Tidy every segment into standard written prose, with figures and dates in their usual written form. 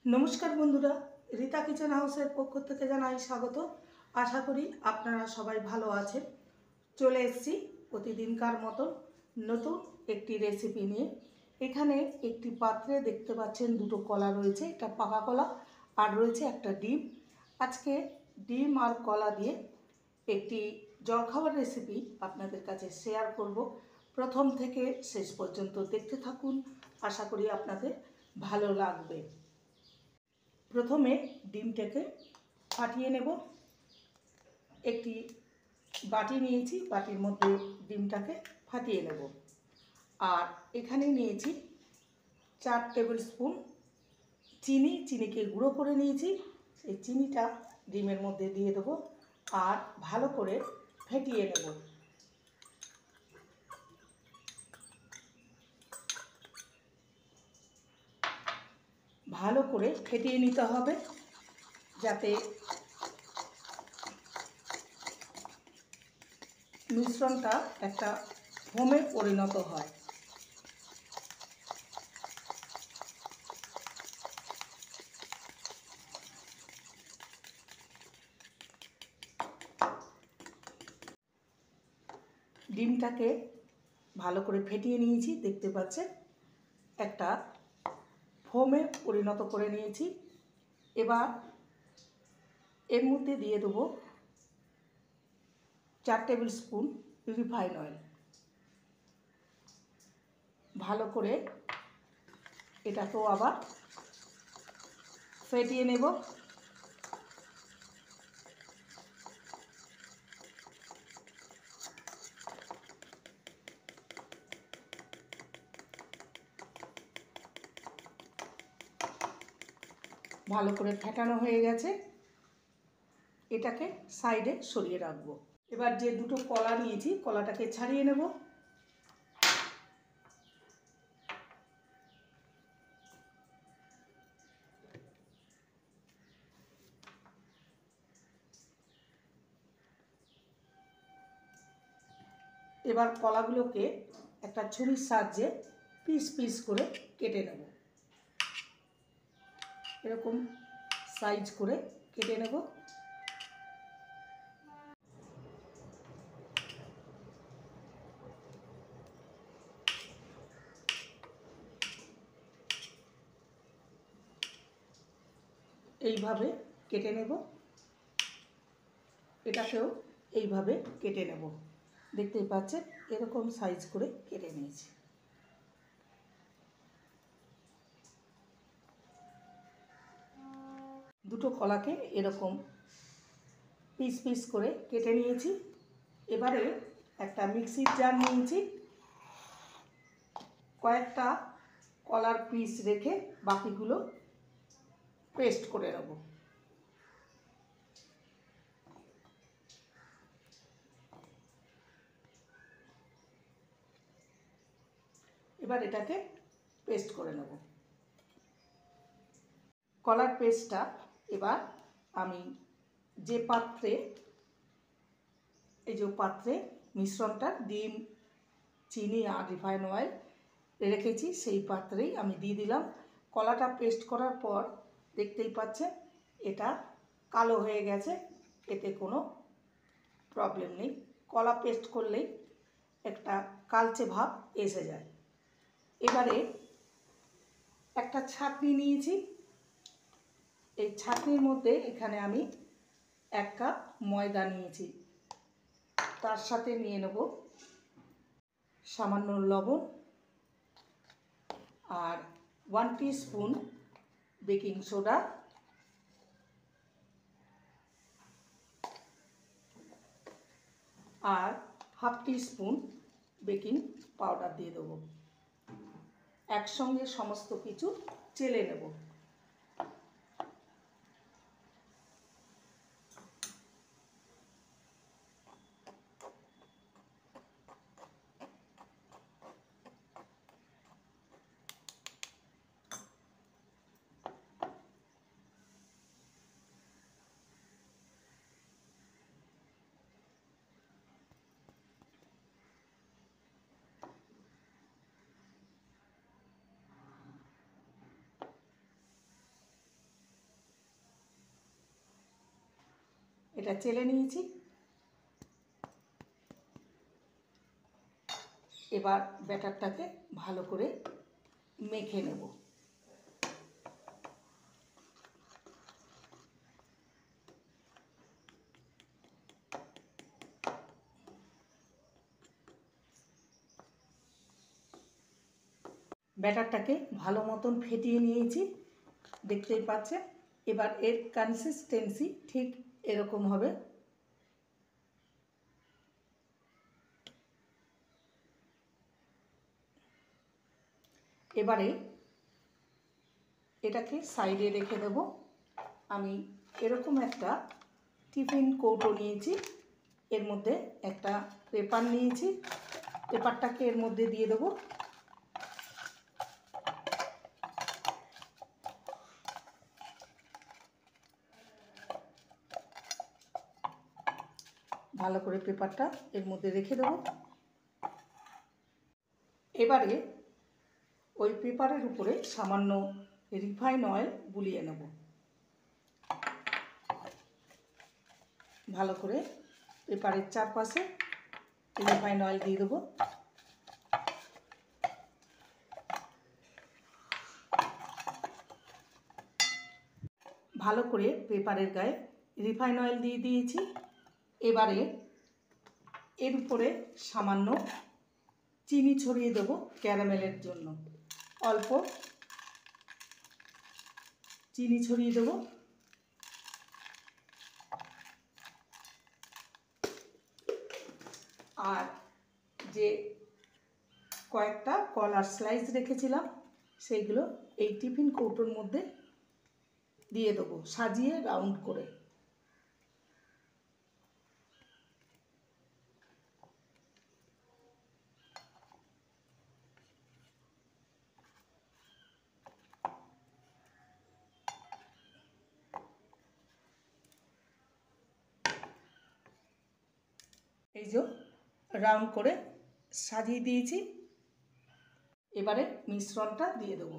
नमस्कार बंधुरा रीता किचेन हाउसের পক্ষ থেকে জানাই স্বাগত। আশা করি আপনারা সবাই ভালো আছেন। চলে এসেছি প্রতিদিনকার মতো নতুন একটি রেসিপি নিয়ে। এখানে একটি পাত্রে দেখতে পাচ্ছেন দুটো কলা রয়েছে, এটা পাকা কলা, আর রয়েছে একটা ডিম। আজকে ডিম আর কলা দিয়ে একটি জলখাবার রেসিপি আপনাদের কাছে শেয়ার করব। প্রথম থেকে শেষ পর্যন্ত দেখতে থাকুন, আশা করি আপনাদের ভালো লাগবে। প্রথমে ডিমটাকে ফাটিয়ে নেব। একটি বাটি নিয়েছি, বাটির মধ্যে ডিমটাকে ফাটিয়ে নেব। আর এখানে নিয়েছি 4 টেবিল স্পুন চিনি, চিনিকে গুঁড়ো করে নিয়েছি। এই চিনিটা ডিমের মধ্যে দিয়ে দেবো আর ভালো করে ফেটিয়ে নেব। ভালো করে ফেটিয়ে নিতে হবে যাতে মিশ্রণটা একটা ফোমে পরিণত হয়। ডিমটাকে ভালো করে ফেটিয়ে নিয়েছি, দেখতে পাচ্ছেন একটা ফোমে পরিণত করে নিয়েছি। এবার এর মধ্যে দিয়ে দেবো 4 টেবিল স্পুন রিফাইন অয়েল। ভালো করে এটাকেও আবার ফেটিয়ে নেব। ভালো করে ফেটানো হয়ে গেছে, এটাকে সাইডে সরিয়ে রাখবো। এবার যে দুটো কলা নিয়েছি কলাটাকে ছাড়িয়ে নেব। এবার কলাগুলোকে একটা ছুরির সাহায্যে পিস পিস করে কেটে নেব। এরকম সাইজ করে কেটে নেব। এইভাবে কেটে নেব। এটাকেও এইভাবে কেটে নেব। দেখতেই পাচ্ছেন এরকম সাইজ করে কেটে নিয়েছি। দুটো কলাকে এরকম পিস পিস করে কেটে নিয়েছি। এবারে একটা মিক্সির জার নিয়েছি, কয়েকটা কলার পিস রেখে বাকিগুলো পেস্ট করে নেব। এবার এটাকে পেস্ট করে নেব। কলার পেস্টটা এবার আমি যে পাত্রে, এই যে পাত্রে মিশ্রণটা ডিম, চিনি আর রিফাইন অয়েল রেখেছি সেই পাত্রেই আমি দিয়ে দিলাম। কলাটা পেস্ট করার পর দেখতেই পাচ্ছেন এটা কালো হয়ে গেছে, এতে কোনো প্রবলেম নেই। কলা পেস্ট করলেই একটা কালচে ভাব এসে যায়। এবারে একটা ছাঁকনি নিয়েছি, এই ছাঁকনির মধ্যে এখানে আমি 1 কাপ ময়দা নিয়েছি, তার সাথে নিয়ে নেব সামান্য লবণ আর 1 টিস্পুন বেকিং সোডা আর 1/2 টিস্পুন বেকিং পাউডার দিয়ে দেবো। একসঙ্গে সমস্ত কিছু চেলে নেব। এটা চেলে নিয়েছি। এবার ব্যাটারটাকে ভালো করে মেখে নেব। ব্যাটারটাকে ভালো মতন ফেটিয়ে নিয়েছি, দেখতেই পাচ্ছেন। এবার এর কনসিস্টেন্সি ঠিক এরকম হবে। এবারে এটাকে সাইডে রেখে দেব। আমি এরকম একটা টিফিন কৌটো নিয়েছি, এর মধ্যে একটা পেপার নিয়েছি, পেপারটাকে এর মধ্যে দিয়ে দেবো। ভালো করে পেপারটা এর মধ্যে রেখে দেবো। এবারে ওই পেপারের উপরে সামান্য রিফাইন অয়েল বুলিয়ে নেব। ভালো করে পেপারের চারপাশে রিফাইন অয়েল দিয়ে দেবো। ভালো করে পেপারের গায়ে রিফাইন অয়েল দিয়ে দিয়েছি। এবারে এর উপরে সামান্য চিনি ছড়িয়ে দেবো ক্যারামেলের জন্য। অল্প চিনি ছড়িয়ে দেবো। আর যে কয়েকটা কলার স্লাইস রেখেছিলাম সেইগুলো এই টিফিন কৌটোর মধ্যে দিয়ে দেবো, সাজিয়ে রাউন্ড করে। এই যে রাউন্ড করে সাজিয়ে দিয়েছি। এবারে মিশ্রণটা দিয়ে দেবো।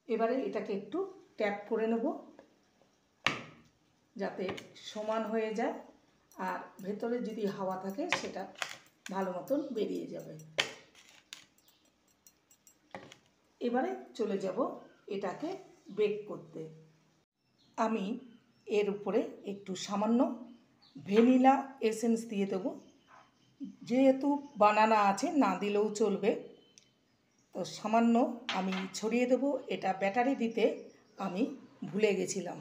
এবারে এটাকে একটু ট্যাপ করে নেব যাতে সমান হয়ে যায়, আর ভেতরে যদি হাওয়া থাকে সেটা ভালো মতন বেরিয়ে যাবে। এবারে চলে যাব এটাকে বেক করতে। আমি এর উপরে একটু সামান্য ভ্যানিলা এসেন্স দিয়ে দেবো। যেহেতু বানানা আছে, না দিলেও চলবে, তো সামান্য আমি ছড়িয়ে দেবো। এটা ব্যাটারি দিতে আমি ভুলে গেছিলাম।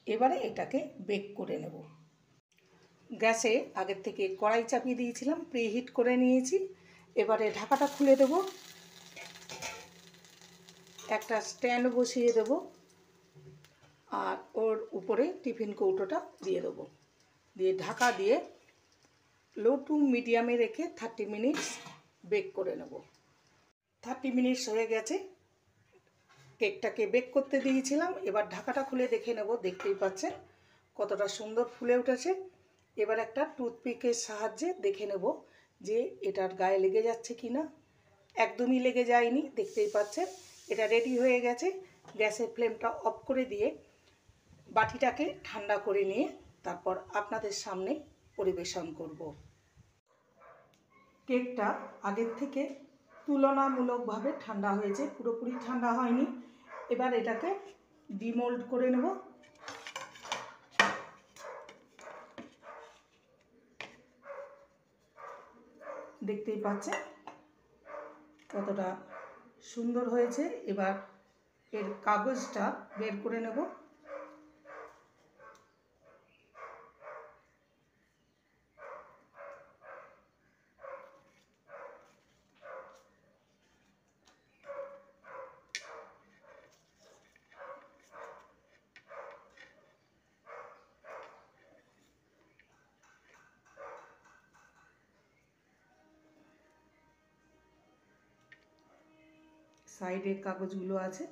এবারে এটাকে বেক করে নেব। গ্যাসে আগের থেকে কড়াই চাপিয়ে দিয়েছিলাম, প্রিহিট করে নিয়েছি। এবারে ঢাকাটা খুলে দেব, একটা স্ট্যান্ড বসিয়ে দেব, আর ওর উপরে টিফিন কৌটোটা দিয়ে দেবো। দিয়ে ঢাকা দিয়ে লো টু মিডিয়ামে রেখে 30 মিনিটস বেক করে নেব। 30 মিনিটস হয়ে গেছে, কেকটাকে বেক করতে দিয়েছিলাম। এবার ঢাকাটা খুলে দেখে নেব। দেখতেই পাচ্ছেন কতটা সুন্দর ফুলে উঠেছে। এবার একটা টুথপিকের সাহায্যে দেখে নেব যে এটার গায়ে লেগে যাচ্ছে কি না। একদমই লেগে যায়নি, দেখতেই পাচ্ছেন। এটা রেডি হয়ে গেছে। গ্যাসের ফ্লেমটা অফ করে দিয়ে বাটিটাকে ঠান্ডা করে নিয়ে তারপর আপনাদের সামনে পরিবেশন করব। কেকটা আগের থেকে তুলনামূলকভাবে ঠান্ডা হয়েছে, পুরোপুরি ঠান্ডা হয়নি। এবার এটাকে ডিমোল্ড করে নেব। দেখতেই পাচ্ছেন কতটা সুন্দর হয়েছে। এবার এর কাগজটা বের করে নেব। সাইডের কাগজগুলো আছে।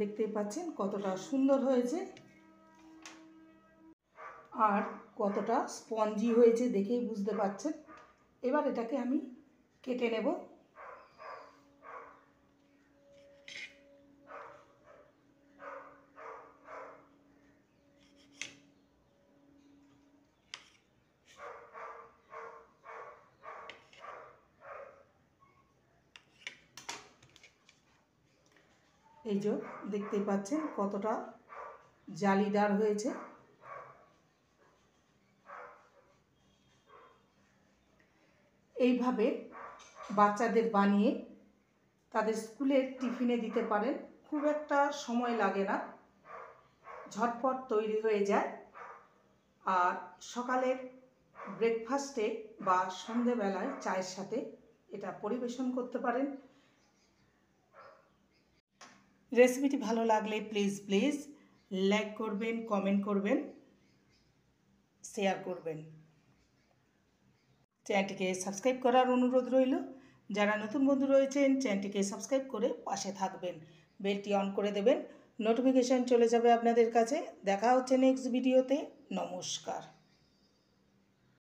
দেখতেই পাচ্ছেন কতটা সুন্দর হয়েছে আর কতটা স্পঞ্জি হয়েছে, দেখেই বুঝতে পারছেন। এবার এটাকে আমি কেটে নেব। এই যে দেখতেই পাচ্ছেন কতটা জালিদার হয়েছে। এইভাবে বাচ্চাদের বানিয়ে তাদের স্কুলের টিফিনে দিতে পারেন। খুব একটা সময় লাগে না, ঝটপট তৈরি হয়ে যায়। আর সকালের ব্রেকফাস্টে বা সন্ধেবেলায় চায়ের সাথে এটা পরিবেশন করতে পারেন। রেসিপিটি ভালো লাগলে প্লিজ লাইক করবেন, কমেন্ট করবেন, শেয়ার করবেন। চ্যানেলটিকে সাবস্ক্রাইব করার অনুরোধ রইল। যারা নতুন বন্ধু রয়েছেন চ্যানেলটিকে সাবস্ক্রাইব করে পাশে থাকবেন, বেলটি অন করে দেবেন, নোটিফিকেশান চলে যাবে আপনাদের কাছে। দেখা হচ্ছে নেক্সট ভিডিওতে। নমস্কার।